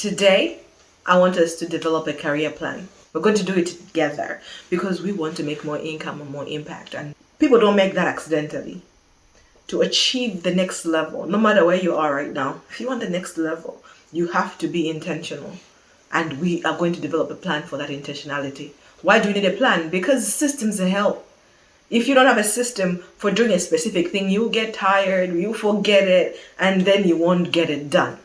Today, I want us to develop a career plan. We're going to do it together because we want to make more income and more impact. And people don't make that accidentally. To achieve the next level, no matter where you are right now, if you want the next level, you have to be intentional. And we are going to develop a plan for that intentionality. Why do we need a plan? Because systems help. If you don't have a system for doing a specific thing, you get tired, you forget it, and then you won't get it done.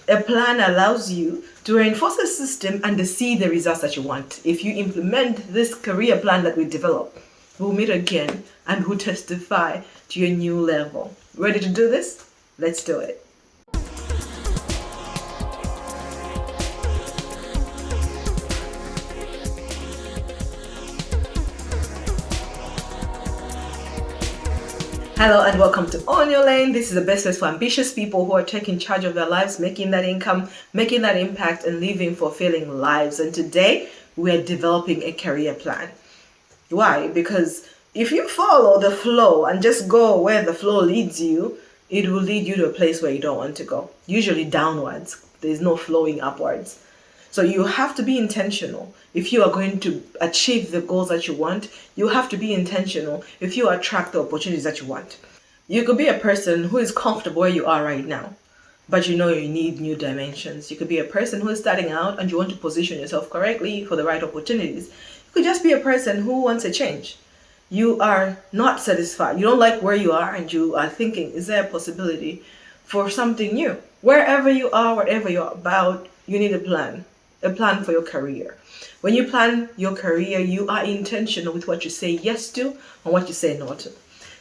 A plan allows you to reinforce a system and to see the results that you want. If you implement this career plan that we develop, we'll meet again and we'll testify to your new level. Ready to do this? Let's do it. Hello and welcome to On Your Lane. This is the best place for ambitious people who are taking charge of their lives, making that income, making that impact, and living fulfilling lives. And today we are developing a career plan. Why? Because if you follow the flow and just go where the flow leads you, it will lead you to a place where you don't want to go, usually downwards. There's no flowing upwards. So you have to be intentional. If you are going to achieve the goals that you want, you have to be intentional if you attract the opportunities that you want. You could be a person who is comfortable where you are right now, but you know you need new dimensions. You could be a person who is starting out and you want to position yourself correctly for the right opportunities. You could just be a person who wants a change. You are not satisfied. You don't like where you are and you are thinking, is there a possibility for something new? Wherever you are, whatever you're about, you need a plan for your career. When you plan your career, you are intentional with what you say yes to and what you say no to.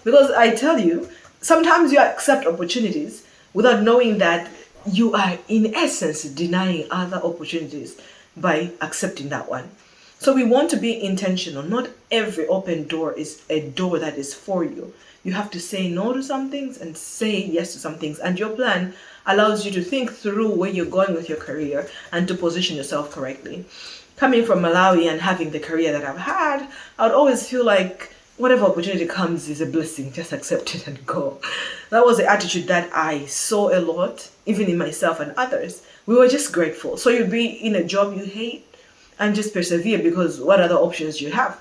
Because I tell you, sometimes you accept opportunities without knowing that you are in essence denying other opportunities by accepting that one. So we want to be intentional. Not every open door is a door that is for you. You have to say no to some things and say yes to some things. And your plan allows you to think through where you're going with your career and to position yourself correctly. Coming from Malawi and having the career that I've had, I would always feel like whatever opportunity comes is a blessing. Just accept it and go. That was the attitude that I saw a lot, even in myself and others. We were just grateful. So you'd be in a job you hate and just persevere because what other options you have?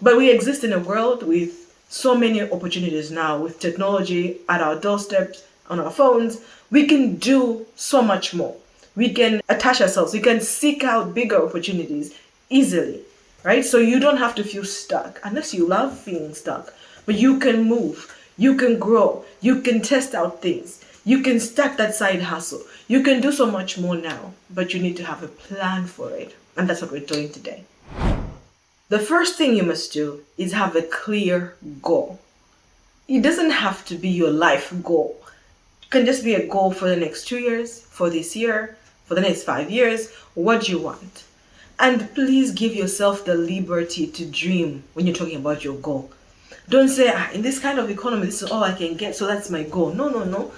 But we exist in a world with so many opportunities now. With technology at our doorsteps, on our phones, we can do so much more. We can attach ourselves. We can seek out bigger opportunities easily, right? So you don't have to feel stuck unless you love feeling stuck. But you can move. You can grow. You can test out things. You can start that side hustle. You can do so much more now, but you need to have a plan for it. And that's what we're doing today. The first thing you must do is have a clear goal. It doesn't have to be your life goal. It can just be a goal for the next 2 years, for this year, for the next 5 years, what you want. And please give yourself the liberty to dream when you're talking about your goal. Don't say, in this kind of economy, this is all I can get, so that's my goal. No.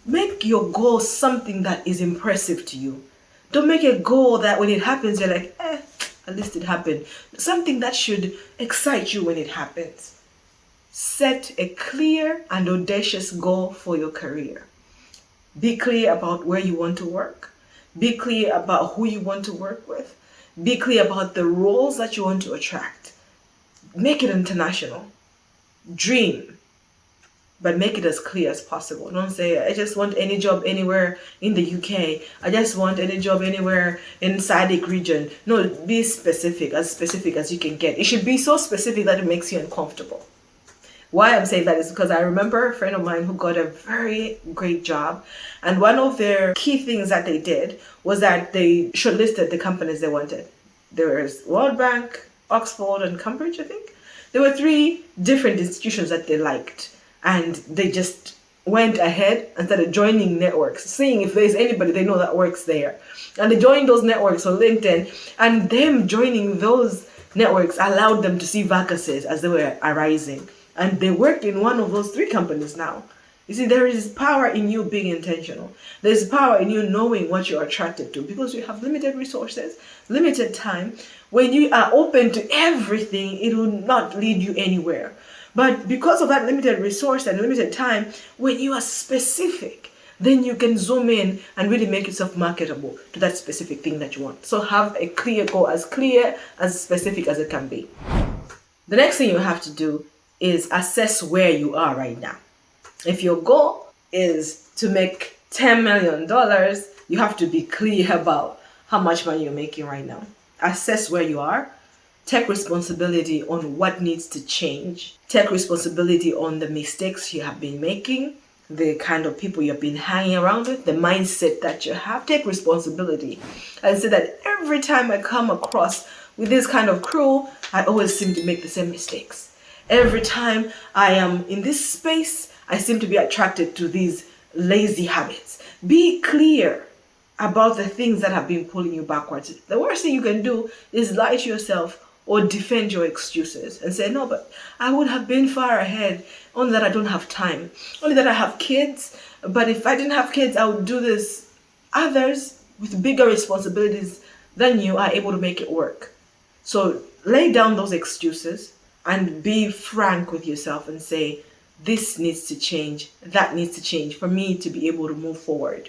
Make your goal something that is impressive to you. Don't make a goal that when it happens, you're like, at least it happened. Something that should excite you when it happens. Set a clear and audacious goal for your career. Be clear about where you want to work. Be clear about who you want to work with. Be clear about the roles that you want to attract. Make it international. Dream. But make it as clear as possible. Don't say, I just want any job anywhere in the UK. I just want any job anywhere in SADC region. No, be specific as you can get. It should be so specific that it makes you uncomfortable. Why I'm saying that is because I remember a friend of mine who got a very great job. And one of their key things that they did was that they shortlisted the companies they wanted. There was World Bank, Oxford, and Cambridge, I think. There were 3 different institutions that they liked. And they just went ahead and started joining networks, seeing if there's anybody they know that works there. And they joined those networks on LinkedIn, and them joining those networks allowed them to see vacancies as they were arising. And they worked in one of those 3 companies now. You see, there is power in you being intentional. There's power in you knowing what you're attracted to because you have limited resources, limited time. When you are open to everything, it will not lead you anywhere. But because of that limited resource and limited time, when you are specific, then you can zoom in and really make yourself marketable to that specific thing that you want. So have a clear goal, as clear, as specific as it can be. The next thing you have to do is assess where you are right now. If your goal is to make $10 million, you have to be clear about how much money you're making right now. Assess where you are. Take responsibility on what needs to change. Take responsibility on the mistakes you have been making, the kind of people you've been hanging around with, the mindset that you have. Take responsibility. And say that every time I come across with this kind of crew, I always seem to make the same mistakes. Every time I am in this space, I seem to be attracted to these lazy habits. Be clear about the things that have been pulling you backwards. The worst thing you can do is lie to yourself or defend your excuses and say, no, but I would have been far ahead, only that I don't have time, only that I have kids, but if I didn't have kids, I would do this. Others with bigger responsibilities than you are able to make it work. So lay down those excuses and be frank with yourself and say, this needs to change, that needs to change for me to be able to move forward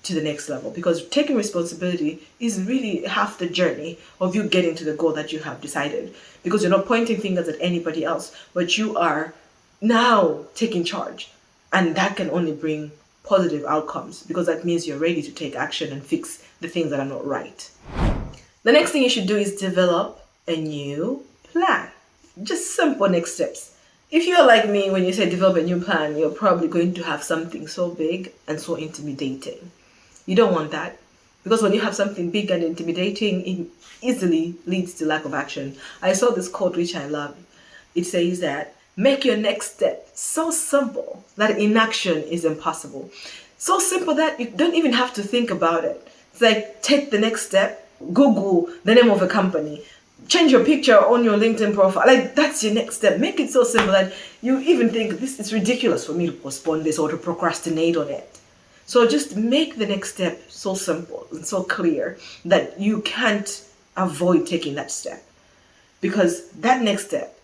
to the next level. Because taking responsibility is really half the journey of you getting to the goal that you have decided. Because you're not pointing fingers at anybody else, but you are now taking charge. And that can only bring positive outcomes, because that means you're ready to take action and fix the things that are not right. The next thing you should do is develop a new plan. Just simple next steps. If you're like me, when you say develop a new plan, you're probably going to have something so big and so intimidating. You don't want that, because when you have something big and intimidating, it easily leads to lack of action. I saw this quote which I love. It says that make your next step so simple that inaction is impossible. So simple that you don't even have to think about it. It's like, take the next step, Google the name of a company, change your picture on your LinkedIn profile. Like, that's your next step. Make it so simple that you even think, this is ridiculous for me to postpone this or to procrastinate on it. So just make the next step so simple and so clear that you can't avoid taking that step. Because that next step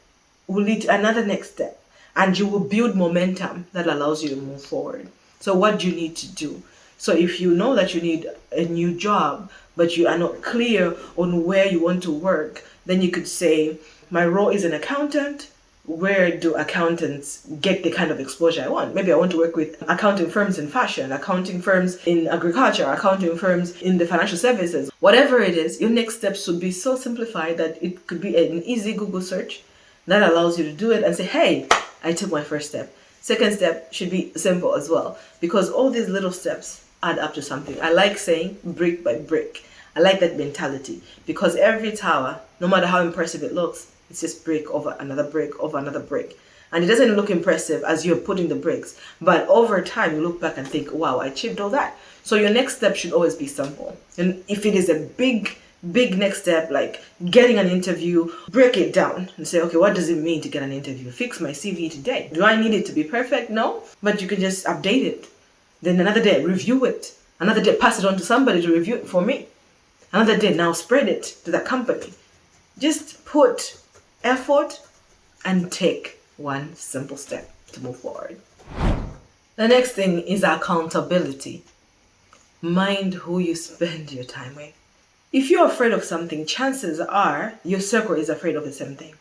will lead to another next step, and you will build momentum that allows you to move forward. So what do you need to do? So if you know that you need a new job, but you are not clear on where you want to work, then you could say, my role is an accountant. Where do accountants get the kind of exposure I want? Maybe I want to work with accounting firms in fashion, accounting firms in agriculture, accounting firms in the financial services. Whatever it is, your next steps should be so simplified that it could be an easy Google search that allows you to do it and say, hey, I took my first step. Second step should be simple as well, because all these little steps add up to something. I like saying brick by brick. I like that mentality, because every tower, no matter how impressive it looks, it's just brick over another brick over another brick. And it doesn't look impressive as you're putting the bricks, but over time you look back and think, wow, I achieved all that. So your next step should always be simple. And if it is a big next step, like getting an interview, break it down and say, okay, what does it mean to get an interview? Fix my CV today. Do I need it to be perfect? No, but you can just update it. Then another day, review it. Another day, pass it on to somebody to review it for me. Another day, now spread it to that company. Just put effort and take one simple step to move forward. The next thing is accountability. Mind who you spend your time with. If you're afraid of something, chances are your circle is afraid of the same thing.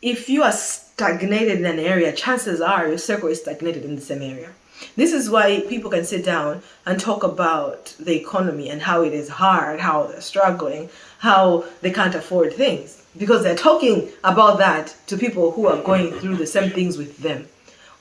If you are stagnated in an area, chances are your circle is stagnated in the same area. This is why people can sit down and talk about the economy and how it is hard, how they're struggling, how they can't afford things. Because they're talking about that to people who are going through the same things with them.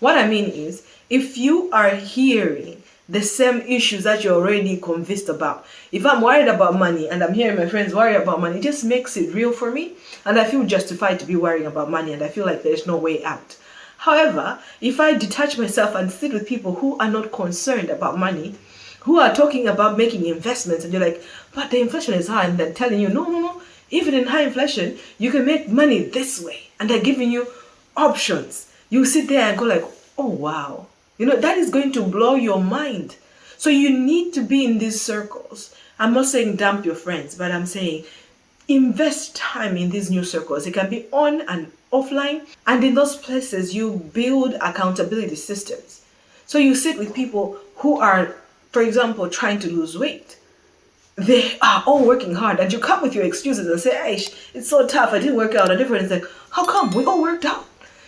What I mean is, if you are hearing the same issues that you're already convinced about, if I'm worried about money and I'm hearing my friends worry about money, it just makes it real for me. And I feel justified to be worrying about money, and I feel like there's no way out. However, if I detach myself and sit with people who are not concerned about money, who are talking about making investments, and you're like, but the inflation is high, and they're telling you, no, even in high inflation, you can make money this way, and they're giving you options. You sit there and go like, oh wow, that is going to blow your mind. So you need to be in these circles. I'm not saying dump your friends, but I'm saying invest time in these new circles. It can be on and offline, and in those places you build accountability systems. So you sit with people who are, for example, trying to lose weight. They are all working hard, and you come with your excuses and say, hey, it's so tough, I didn't work out. And everyone's like, how come? We all worked out.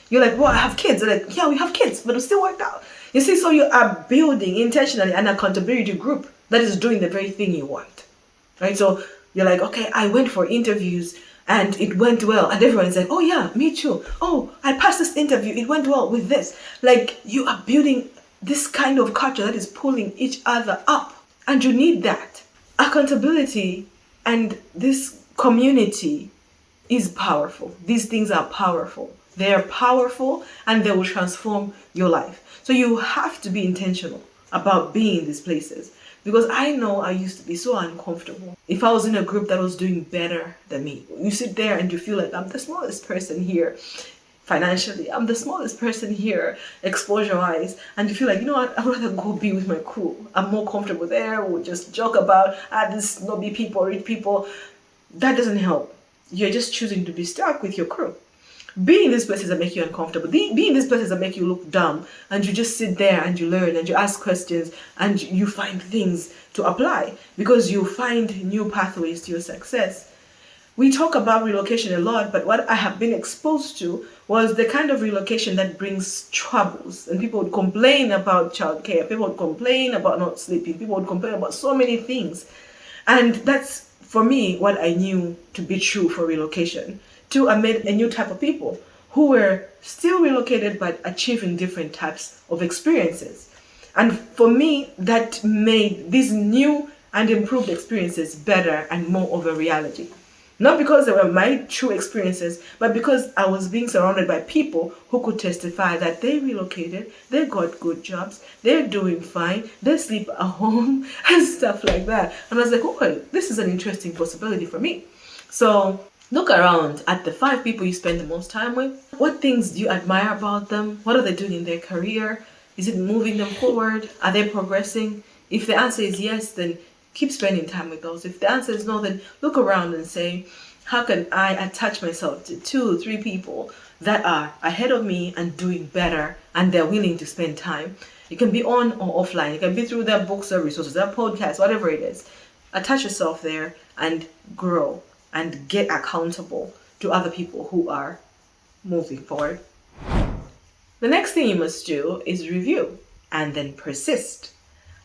You're like, well, I have kids. They're like, yeah, we have kids, but we still worked out. You see, so you are building intentionally an accountability group that is doing the very thing you want, right? So you're like, okay, I went for interviews and it went well. And everyone's like, oh yeah, me too. Oh, I passed this interview. It went well with this. Like, you are building this kind of culture that is pulling each other up. And you need that. Accountability and this community is powerful. These things are powerful. They are powerful and they will transform your life. So you have to be intentional about being in these places. Because I know I used to be so uncomfortable. If I was in a group that was doing better than me, you sit there and you feel like I'm the smallest person here financially. I'm the smallest person here exposure-wise. And you feel like, you know what, I'd rather go be with my crew. I'm more comfortable there. We'll just joke about, this snobby people, rich people. That doesn't help. You're just choosing to be stuck with your crew. Be in these places that make you uncomfortable. Be in these places that make you look dumb, and you just sit there and you learn and you ask questions and you find things to apply because you find new pathways to your success. We talk about relocation a lot, but what I have been exposed to was the kind of relocation that brings troubles. And people would complain about childcare, people would complain about not sleeping, people would complain about so many things. And that's, for me, what I knew to be true for relocation. Two, I met a new type of people who were still relocated but achieving different types of experiences. And for me, that made these new and improved experiences better and more of a reality. Not because they were my true experiences, but because I was being surrounded by people who could testify that they relocated, they got good jobs, they're doing fine, they sleep at home, and stuff like that. And I was like, oh, this is an interesting possibility for me. So look around at the 5 people you spend the most time with. What things do you admire about them? What are they doing in their career? Is it moving them forward? Are they progressing? If the answer is yes, then keep spending time with those. If the answer is no, then look around and say, how can I attach myself to 2, 3 people that are ahead of me and doing better and they're willing to spend time? It can be on or offline. It can be through their books or resources, their podcasts, whatever it is. Attach yourself there and grow and get accountable to other people who are moving forward. The next thing you must do is review and then persist.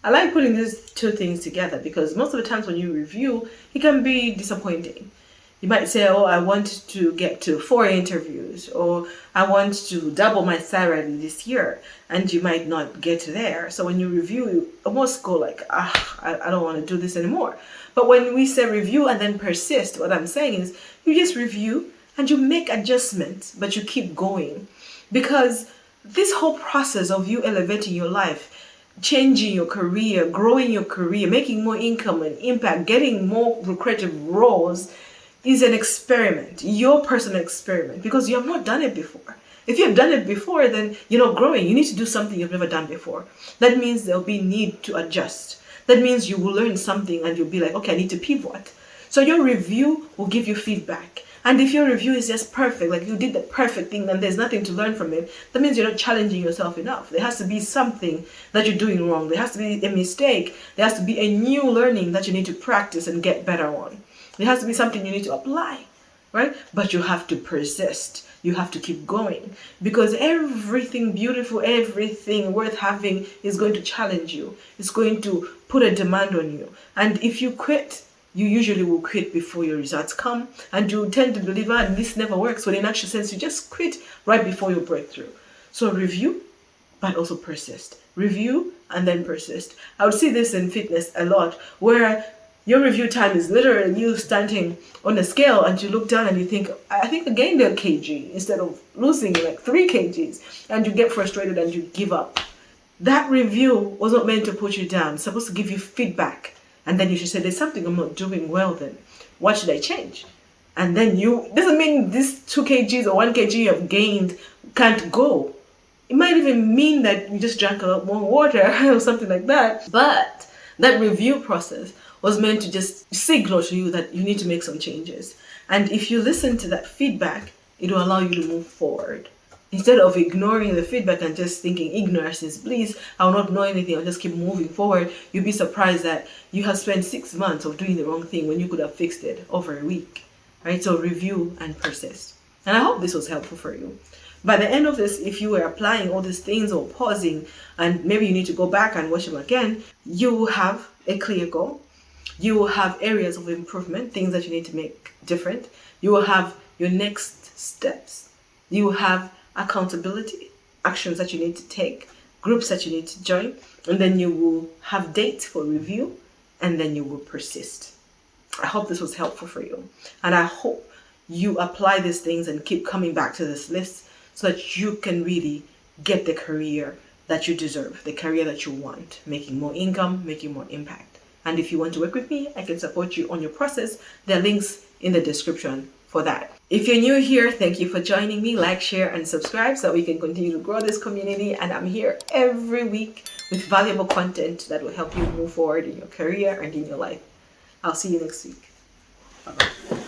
I like putting these 2 things together because most of the times when you review, it can be disappointing. You might say, oh, I want to get to 4 interviews, or I want to double my salary this year, and you might not get there. So when you review, you almost go like, I don't want to do this anymore. But when we say review and then persist, what I'm saying is you just review and you make adjustments, but you keep going. Because this whole process of you elevating your life, changing your career, growing your career, making more income and impact, getting more lucrative roles is an experiment, your personal experiment, because you have not done it before. If you have done it before, then you're not growing. You need to do something you've never done before. That means there'll be need to adjust. That means you will learn something and you'll be like, okay, I need to pivot. So your review will give you feedback. And if your review is just perfect, like you did the perfect thing and there's nothing to learn from it, that means you're not challenging yourself enough. There has to be something that you're doing wrong. There has to be a mistake. There has to be a new learning that you need to practice and get better on. There has to be something you need to apply, right? But you have to persist. You have to keep going because everything beautiful, everything worth having is going to challenge you. It's going to put a demand on you. And if you quit, you usually will quit before your results come, and you tend to believe, this never works. When in actual sense, you just quit right before your breakthrough. So review, but also persist. Review and then persist. I would see this in fitness a lot, where your review time is literally you standing on a scale and you look down and you think, I think I gained a kg instead of losing like 3 kgs, and you get frustrated and you give up. That review was not meant to put you down. It's supposed to give you feedback. And then you should say, there's something I'm not doing well then. What should I change? And then doesn't mean this 2 kgs or 1 kg you have gained can't go. It might even mean that you just drank a lot more water or something like that. But that review process was meant to just signal to you that you need to make some changes. And if you listen to that feedback, it will allow you to move forward. Instead of ignoring the feedback and just thinking ignorance is bliss, I'll not know anything, I'll just keep moving forward, you'll be surprised that you have spent 6 months of doing the wrong thing when you could have fixed it over a week. Right? So review and persist. And I hope this was helpful for you. By the end of this, if you were applying all these things or pausing, and maybe you need to go back and watch them again, you will have a clear goal. You will have areas of improvement, things that you need to make different. You will have your next steps. You will have accountability, actions that you need to take, groups that you need to join, and then you will have dates for review, and then you will persist. I hope this was helpful for you, and I hope you apply these things and keep coming back to this list so that you can really get the career that you deserve, the career that you want, making more income, making more impact. And if you want to work with me, I can support you on your process. There are links in the description for that. If you're new here, thank you for joining me. Like, share, and subscribe so we can continue to grow this community. And I'm here every week with valuable content that will help you move forward in your career and in your life. I'll see you next week. Bye-bye.